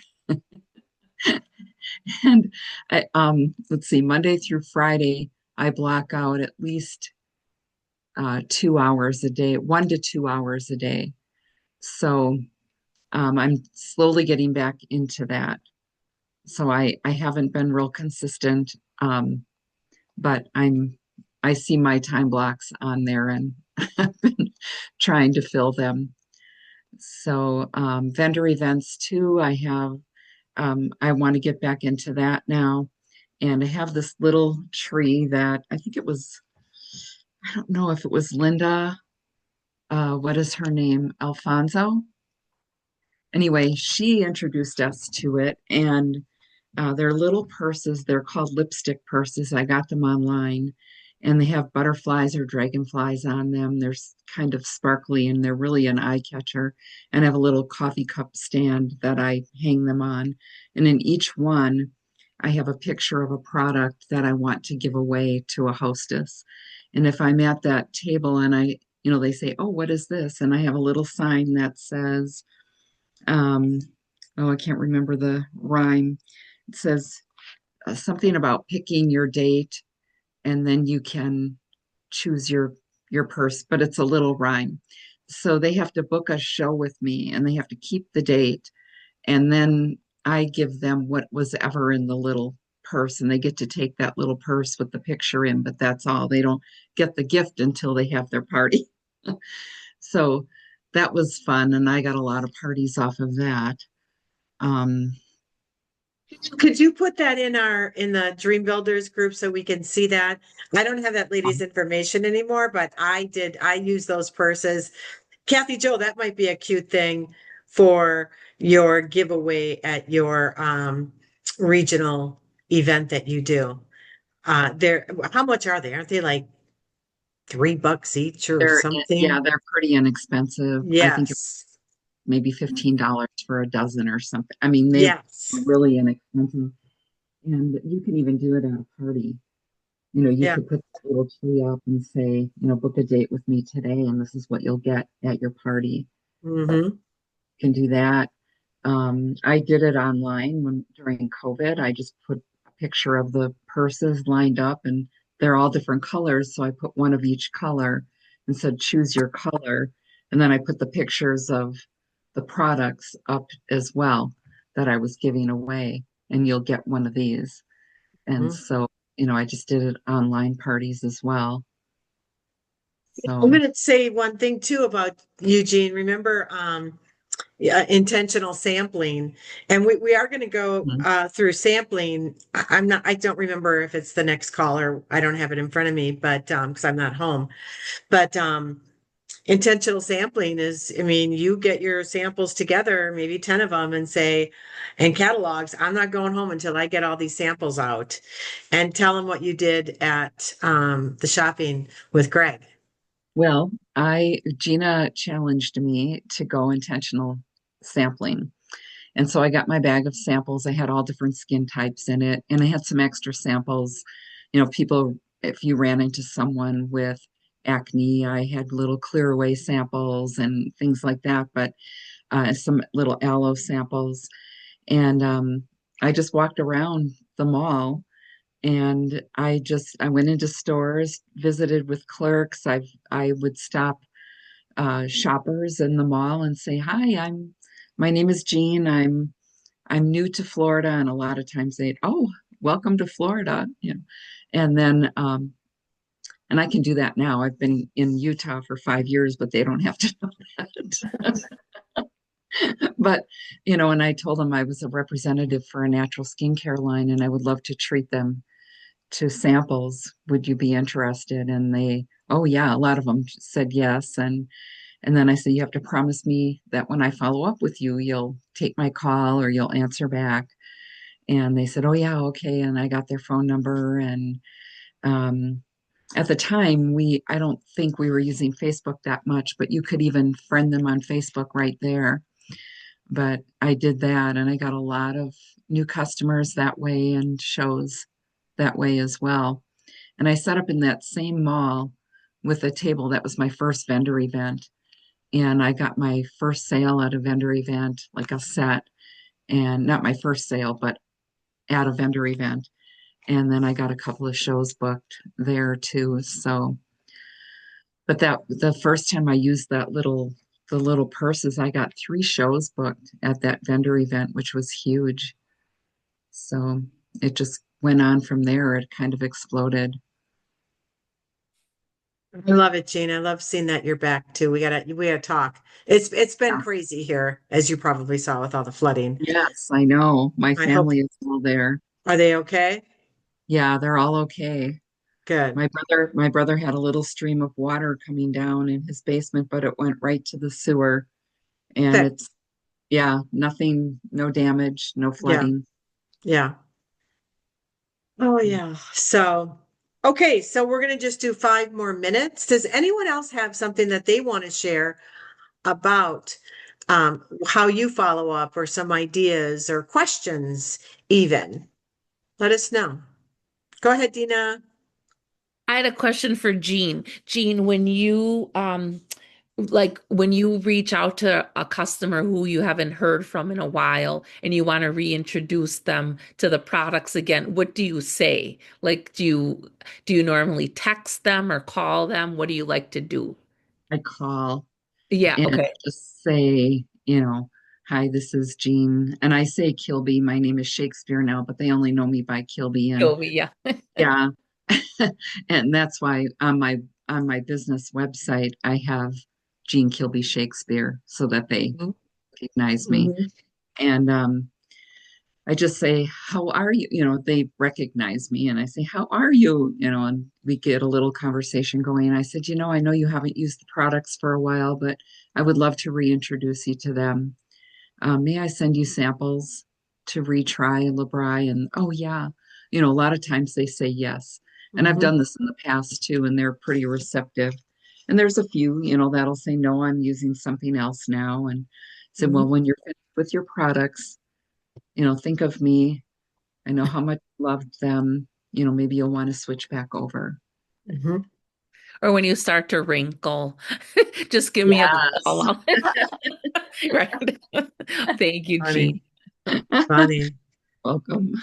[SPEAKER 7] And let's see, Monday through Friday, I block out at least 2 hours a day, 1 to 2 hours a day. So I'm slowly getting back into that. So I haven't been real consistent, but I see my time blocks on there, and I've been trying to fill them. So vendor events too, I want to get back into that now. And I have this little tree that I think I don't know if it was Linda, what is her name? Alfonso. Anyway, she introduced us to it, and they're little purses. They're called lipstick purses. I got them online, and they have butterflies or dragonflies on them. They're kind of sparkly, and they're really an eye catcher. And I have a little coffee cup stand that I hang them on. And in each one, I have a picture of a product that I want to give away to a hostess. And if I'm at that table and they say, "Oh, what is this?" And I have a little sign that says, I can't remember the rhyme. It says something about picking your date, and then you can choose your purse, but it's a little rhyme. So they have to book a show with me, and they have to keep the date, and then I give them what was ever in the little purse, and they get to take that little purse with the picture in, but that's all. They don't get the gift until they have their party. So that was fun, and I got a lot of parties off of that. Um,
[SPEAKER 1] Could you put that in the Dream Builders group so we can see that? I don't have that lady's information anymore, but I use those purses. Kathy Joe, that might be a cute thing for your giveaway at your regional event that you do. How much are they? Aren't they like $3 each or
[SPEAKER 7] yeah,
[SPEAKER 1] something?
[SPEAKER 7] they're pretty inexpensive. I think
[SPEAKER 1] Yes.
[SPEAKER 7] maybe $15 for a dozen or something. I mean, they're
[SPEAKER 1] Yes.
[SPEAKER 7] really inexpensive. And you can even do it at a party. You
[SPEAKER 1] Yeah.
[SPEAKER 7] could put that little tree up and say, book a date with me today, and this is what you'll get at your party.
[SPEAKER 1] Mm-hmm.
[SPEAKER 7] You can do that. I did it online during COVID. I just put a picture of the purses lined up, and they're all different colors. So I put one of each color and said, choose your color. And then I put the pictures of the products up as well that I was giving away, and you'll get one of these. And so, I just did it online parties as well.
[SPEAKER 1] I'm
[SPEAKER 7] So,
[SPEAKER 1] going to say one thing too about Eugene. Remember, intentional sampling, and we are going to go through sampling. I don't remember if it's the next call or I don't have it in front of me, but because I'm not home. But intentional sampling is, I mean, you get your samples together, maybe 10 of them, and say, and catalogs, I'm not going home until I get all these samples out, and tell them what you did at the shopping with Greg.
[SPEAKER 7] Well, Gina challenged me to go intentional sampling. And so I got my bag of samples. I had all different skin types in it, and I had some extra samples. People, if you ran into someone with acne, I had little clear away samples and things like that, but some little aloe samples. And I just walked around the mall and I went into stores, visited with clerks. I would stop shoppers in the mall and say, "Hi, my name is Jean. I'm new to Florida," and a lot of times they'd, "Oh, welcome to Florida," and then and I can do that now. I've been in Utah for 5 years, but they don't have to know that. But and I told them I was a representative for a natural skincare line, and I would love to treat them to samples. Would you be interested? And oh yeah, a lot of them said yes. And then I said, you have to promise me that when I follow up with you, you'll take my call or you'll answer back. And they said, oh yeah, okay. And I got their phone number. And at the time, I don't think we were using Facebook that much, but you could even friend them on Facebook right there. But I did that, and I got a lot of new customers that way and shows that way as well. And I set up in that same mall with a table. That was my first vendor event. And I got my first sale at a vendor event, like a set, and not my first sale, but at a vendor event. And then I got a couple of shows booked there too. So, but the first time I used the little purses, I got 3 shows booked at that vendor event, which was huge. So it just went on from there. It kind of exploded.
[SPEAKER 1] I love it, Gene. I love seeing that you're back too. We gotta talk. It's been
[SPEAKER 7] Yeah.
[SPEAKER 1] crazy here, as you probably saw with all the flooding.
[SPEAKER 7] Yes, I know. My
[SPEAKER 1] I hope,
[SPEAKER 7] family is all there.
[SPEAKER 1] are they okay?
[SPEAKER 7] Yeah, they're all okay.
[SPEAKER 1] Good.
[SPEAKER 7] My brother had a little stream of water coming down in his basement, but it went right to the sewer. And
[SPEAKER 1] Good.
[SPEAKER 7] yeah, nothing, no damage, no
[SPEAKER 1] Yeah.
[SPEAKER 7] flooding.
[SPEAKER 1] Yeah. Oh yeah. So, okay, so we're gonna just do 5 more minutes. Does anyone else have something that they want to share about how you follow up or some ideas or questions even? Let us know. Go ahead, Dina.
[SPEAKER 2] I had a question for Jean. Jean, when you like when you reach out to a customer who you haven't heard from in a while and you want to reintroduce them to the products again, what do you say? Like do you normally text them or call them? What do you like to do?
[SPEAKER 7] I call
[SPEAKER 2] Yeah,
[SPEAKER 7] and
[SPEAKER 2] okay.
[SPEAKER 7] just say, hi, this is Jean. And I say Kilby. My name is Shakespeare now, but they only know me by Kilby. And
[SPEAKER 2] Sylvie, yeah.
[SPEAKER 7] yeah. And that's why on my business website I have Jean Kilby Shakespeare so that they
[SPEAKER 1] Mhm.
[SPEAKER 7] recognize me.
[SPEAKER 1] Mhm.
[SPEAKER 7] And I just say, how are you? They recognize me and I say, how are you? And we get a little conversation going. I said, I know you haven't used the products for a while, but I would love to reintroduce you to them. May I send you samples to retry LeBry? And oh yeah, a lot of times they say yes. And I've
[SPEAKER 1] Mhm.
[SPEAKER 7] done this in the past too, and they're pretty receptive. And there's a few, that'll say, no, I'm using something else now. And say, well,
[SPEAKER 1] Mhm.
[SPEAKER 7] when you're finished with your products, think of me. I know how much you loved them. Maybe you'll want to switch back over.
[SPEAKER 1] Mhm.
[SPEAKER 2] Or when you start to wrinkle, just give me a
[SPEAKER 7] Yes.
[SPEAKER 2] call out. Right. Thank you, Jean.
[SPEAKER 1] Funny. Funny.
[SPEAKER 7] Welcome.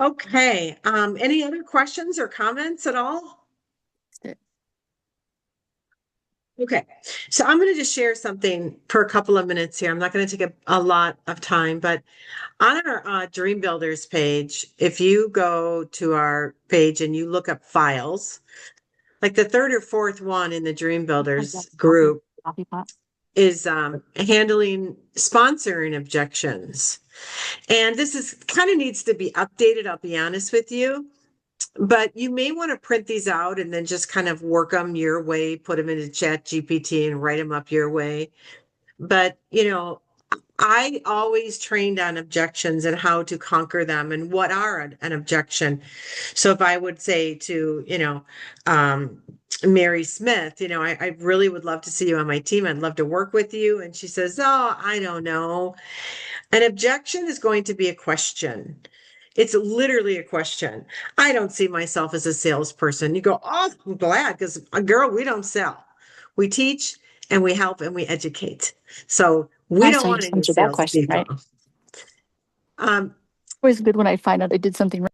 [SPEAKER 1] Okay. Any other questions or comments at all? Okay. So I'm going to just share something for a couple of minutes here. I'm not going to take a lot of time, but on our Dream Builders page, if you go to our page and you look up files, like the third or fourth one in the Dream Builders group is handling sponsoring objections. And this is kind of needs to be updated, I'll be honest with you. But you may want to print these out and then just kind of work them your way, put them into Chat GPT and write them up your way. But, I always trained on objections and how to conquer them and what are an objection. So if I would say to, Mary Smith, I really would love to see you on my team. I'd love to work with you. And she says, oh, I don't know. An objection is going to be a question. It's literally a question. I don't see myself as a salesperson. You go, oh, I'm glad because, girl, we don't sell. We teach and we help and we educate. So we don't
[SPEAKER 9] So you
[SPEAKER 1] want
[SPEAKER 9] just
[SPEAKER 1] any
[SPEAKER 9] answered that question,
[SPEAKER 1] salespeople.
[SPEAKER 9] right?
[SPEAKER 1] Um,
[SPEAKER 9] Always good when I find out I did something wrong.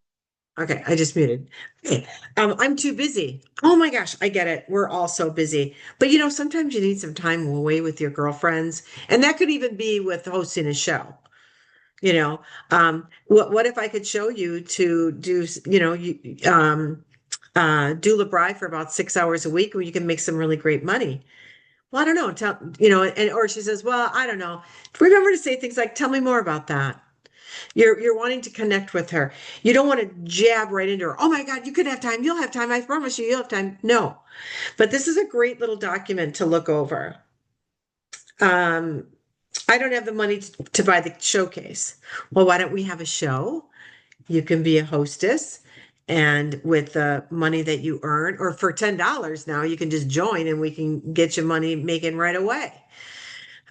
[SPEAKER 1] okay, I just muted. Okay. I'm too busy. Oh my gosh, I get it. We're all so busy. But sometimes you need some time away with your girlfriends. And that could even be with hosting a show. What if I could show you to do, do Labri for about 6 hours a week where you can make some really great money? Well, I don't know. Or she says, well, I don't know. Remember to say things like, tell me more about that. You're wanting to connect with her. You don't want to jab right into her. Oh my God, you could have time. You'll have time. I promise you'll have time. No, but this is a great little document to look over. I don't have the money to buy the showcase. Well, why don't we have a show? You can be a hostess, and with the money that you earn, or for $10 now, you can just join and we can get you money making right away.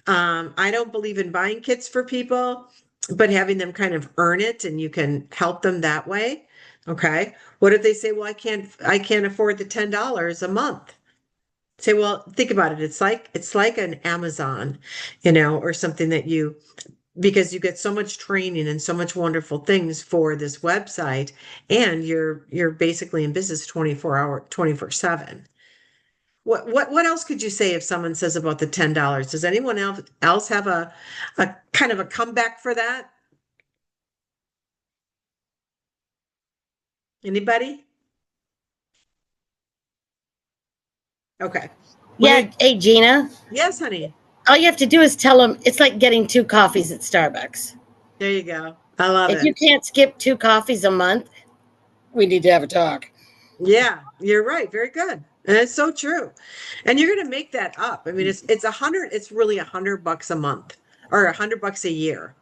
[SPEAKER 1] I don't believe in buying kits for people, but having them kind of earn it and you can help them that way. Okay. What if they say, well, I can't afford the $10 a month? Say, well, think about it. It's like an Amazon, or something because you get so much training and so much wonderful things for this website, and you're basically in business 24/7. What else could you say if someone says about the $10? Does anyone else have a kind of a comeback for that? Anybody? Okay.
[SPEAKER 10] Yeah. Hey, Gina.
[SPEAKER 1] Yes, honey.
[SPEAKER 10] All you have to do is tell them it's like getting 2 coffees at Starbucks.
[SPEAKER 1] There you go. I love
[SPEAKER 10] If
[SPEAKER 1] it.
[SPEAKER 10] you can't skip 2 coffees a month, we need to have a talk.
[SPEAKER 1] Yeah, you're right. Very good. And it's so true. And you're going to make that up. I mean, it's really $100 a month or $100 a year.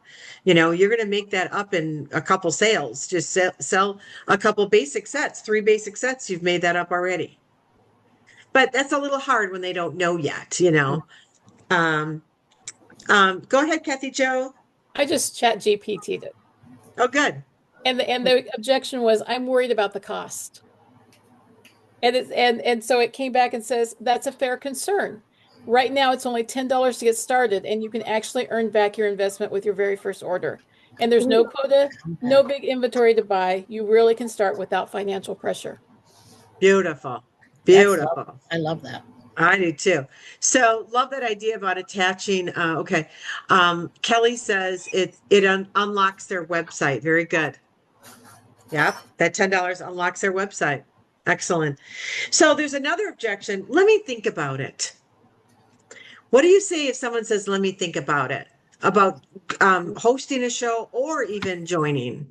[SPEAKER 1] You're going to make that up in a couple sales. Just sell a couple basic sets, 3 basic sets. You've made that up already. But that's a little hard when they don't know yet. Go ahead, Kathy Joe.
[SPEAKER 3] I just chat GPT'd it.
[SPEAKER 1] Oh, good.
[SPEAKER 3] And the objection was, I'm worried about the cost. And so it came back and says, that's a fair concern. Right now, it's only $10 to get started, and you can actually earn back your investment with your very first order. And there's no quota, no big inventory to buy. You really can start without financial pressure.
[SPEAKER 1] Beautiful. Beautiful.
[SPEAKER 10] I love that.
[SPEAKER 1] I do too. So love that idea about attaching. Okay. Kelly says it unlocks their website. Very good. Yep. That $10 unlocks their website. Excellent. So there's another objection. Let me think about it. What do you say if someone says, let me think about it, about hosting a show or even joining?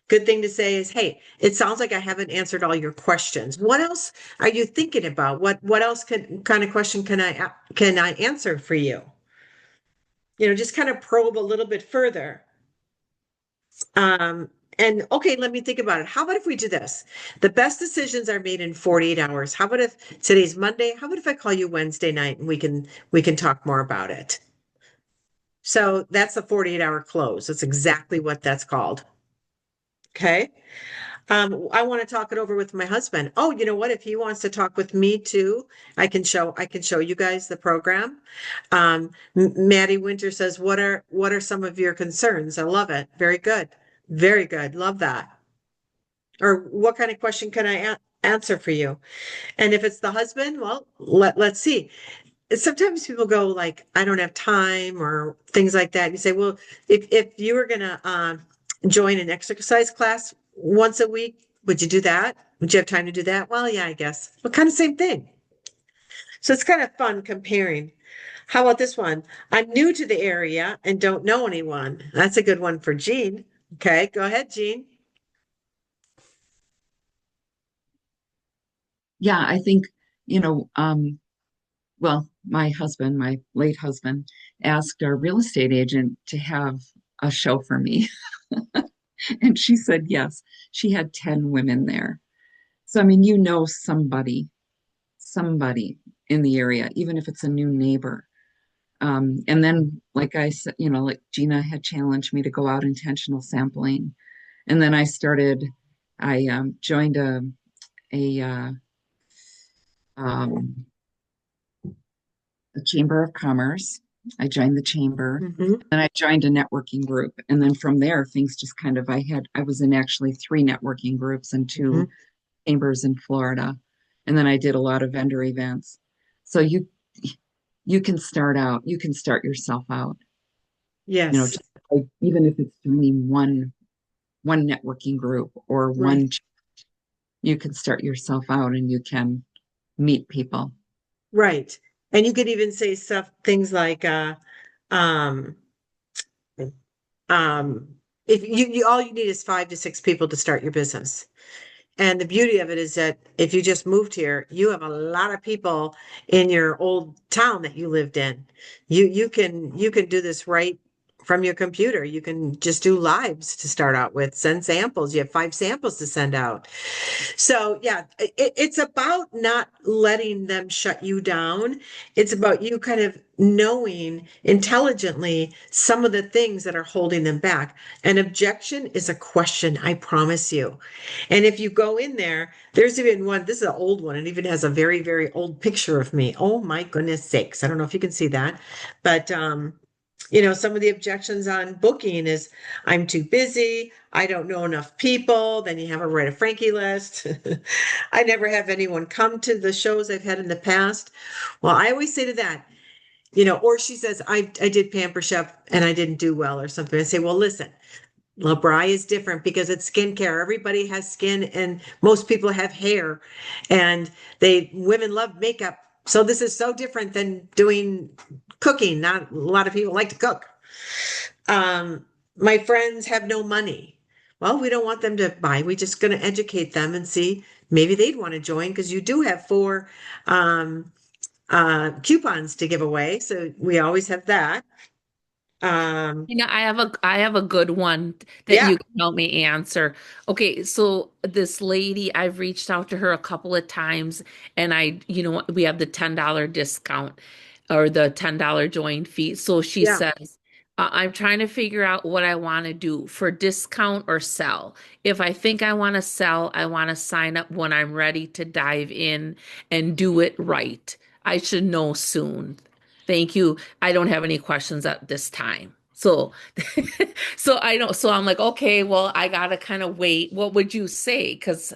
[SPEAKER 1] Good thing to say is, hey, it sounds like I haven't answered all your questions. What else are you thinking about? What else kind of question can I answer for you? Just kind of probe a little bit further. And okay, let me think about it. How about if we do this? The best decisions are made in 48 hours. How about if today's Monday? How about if I call you Wednesday night and we can talk more about it? So that's a 48-hour close. That's exactly what that's called. Okay. I want to talk it over with my husband. Oh, you know what? If he wants to talk with me too, I can show you guys the program. Maddie Winter says, what are some of your concerns? I love it. Very good. Very good. Love that. Or what kind of question can I answer for you? And if it's the husband, well, let's see. Sometimes people go like, I don't have time or things like that. You say, well, if you were going to join an exercise class once a week, would you do that? Would you have time to do that? Well, yeah, I guess. Well, kind of same thing. So it's kind of fun comparing. How about this one? I'm new to the area and don't know anyone. That's a good one for Jean. Okay, go ahead, Jean.
[SPEAKER 7] Yeah, I think, well, my husband, my late husband, asked our real estate agent to have a show for me. And she said yes. She had 10 women there. So, I mean, somebody in the area, even if it's a new neighbor. And then, like I said, like Gina had challenged me to go out intentional sampling. And then I joined a, uh, um, a chamber of commerce. I joined the chamber.
[SPEAKER 1] Mhm.
[SPEAKER 7] Then I joined a networking group. And then from there, things just kind of, I was in actually 3 networking groups and 2
[SPEAKER 1] Mhm.
[SPEAKER 7] chambers in Florida. And then I did a lot of vendor events. So you can you can start yourself out,
[SPEAKER 1] Yes,
[SPEAKER 7] just like, even if it's joining one networking group or
[SPEAKER 1] right,
[SPEAKER 7] you can start yourself out and you can meet people.
[SPEAKER 1] right. And you could even say things like, um, um, if you all you need is 5 to 6 people to start your business. And the beauty of it is that if you just moved here, you have a lot of people in your old town that you lived in. You can do this right from your computer. You can just do lives to start out with, send samples. You have 5 samples to send out. So yeah, it's about not letting them shut you down. It's about you kind of knowing intelligently some of the things that are holding them back. An objection is a question, I promise you. And if you go in there, there's even one, this is an old one. It even has a very, very old picture of me. Oh my goodness sakes. I don't know if you can see that, but some of the objections on booking is I'm too busy. I don't know enough people. Then you have a write a Frankie list. I never have anyone come to the shows I've had in the past. Well, I always say to that, or she says, I did Pamper Chef and I didn't do well or something. I say, well, listen, LeBri is different because it's skincare. Everybody has skin and most people have hair and women love makeup. So this is so different than doing cooking. Not a lot of people like to cook. My friends have no money. Well, we don't want them to buy. We're just going to educate them and see maybe they'd want to join because you do have 4 um, coupons to give away. So we always have that. Um,
[SPEAKER 2] I have a good one that
[SPEAKER 1] yeah,
[SPEAKER 2] you can help me answer. Okay, so this lady, I've reached out to her a couple of times and we have the $10 discount or the $10 join fee. So she
[SPEAKER 1] yeah.
[SPEAKER 2] says, I'm trying to figure out what I want to do for discount or sell. If I think I want to sell, I want to sign up when I'm ready to dive in and do it right. I should know soon. Thank you. I don't have any questions at this time. So, so I'm like, okay, well, I gotta kind of wait. What would you say? Because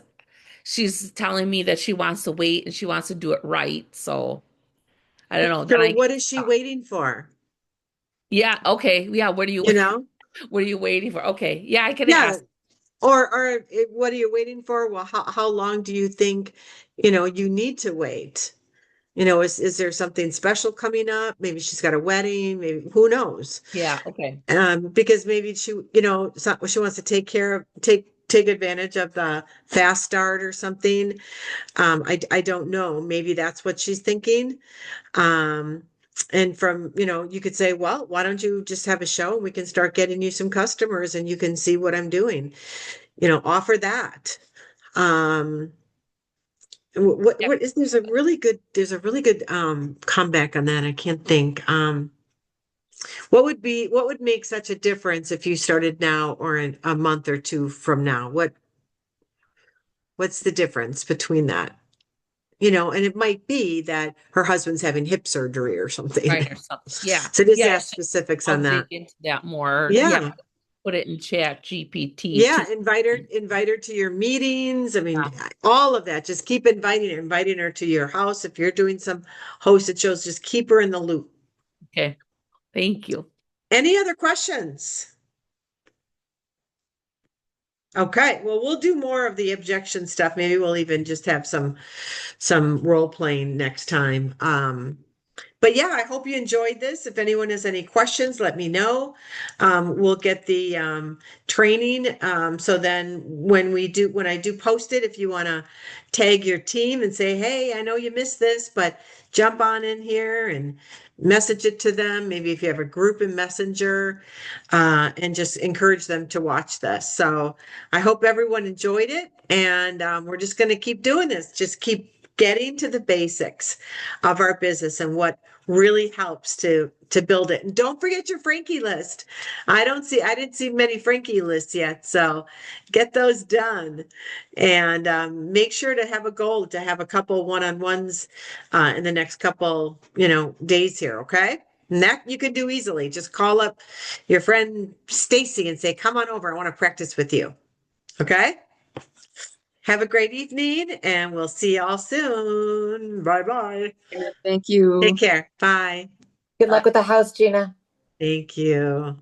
[SPEAKER 2] she's telling me that she wants to wait and she wants to do it right. So I don't know. Then
[SPEAKER 1] So
[SPEAKER 2] I get
[SPEAKER 1] what is she
[SPEAKER 2] stuck.
[SPEAKER 1] waiting for?
[SPEAKER 2] Yeah, okay. Yeah, what are you
[SPEAKER 1] You know?
[SPEAKER 2] what are you waiting for? Okay. Yeah, I can
[SPEAKER 1] Yeah.
[SPEAKER 2] ask.
[SPEAKER 1] What are you waiting for? Well, how long do you think, you need to wait? Is there something special coming up? Maybe she's got a wedding, maybe who knows?
[SPEAKER 2] Yeah, okay.
[SPEAKER 1] Because maybe she wants to take advantage of the fast start or something. I don't know. Maybe that's what she's thinking. Um, and you could say, well, why don't you just have a show and we can start getting you some customers and you can see what I'm doing. Offer that. Um,
[SPEAKER 2] Yeah.
[SPEAKER 1] what is there's a really good comeback on that. I can't think. What would make such a difference if you started now or in a month or 2 from now? What's the difference between that? And it might be that her husband's having hip surgery or something.
[SPEAKER 2] Right or something. Yeah.
[SPEAKER 1] So just
[SPEAKER 2] Yeah.
[SPEAKER 1] ask specifics on
[SPEAKER 2] I'll dig
[SPEAKER 1] that.
[SPEAKER 2] into that more. Yeah.
[SPEAKER 1] Yeah.
[SPEAKER 2] Put it in chat GPT too.
[SPEAKER 1] Yeah, invite her to your meetings. I mean,
[SPEAKER 2] Yeah.
[SPEAKER 1] all of that. Just keep inviting her to your house. If you're doing some hosted shows, just keep her in the loop.
[SPEAKER 2] Okay. Thank you.
[SPEAKER 1] Any other questions? Okay, well, we'll do more of the objection stuff. Maybe we'll even just have some role playing next time. But yeah, I hope you enjoyed this. If anyone has any questions, let me know. We'll get the training. So then when I do post it, if you want to tag your team and say, hey, I know you missed this, but jump on in here and message it to them. Maybe if you have a group in Messenger, and just encourage them to watch this. So I hope everyone enjoyed it. And we're just going to keep doing this. Just keep getting to the basics of our business and what really helps to build it. And don't forget your Frankie list. I didn't see many Frankie lists yet. So get those done, and make sure to have a goal to have a couple one-on-ones in the next couple, days here. Okay. And that you can do easily. Just call up your friend Stacy and say, come on over. I want to practice with you. Okay. Have a great evening, and we'll see y'all soon. Bye-bye.
[SPEAKER 7] Thank you.
[SPEAKER 1] Take care. Bye.
[SPEAKER 4] Good luck with the house, Gina.
[SPEAKER 1] Thank you.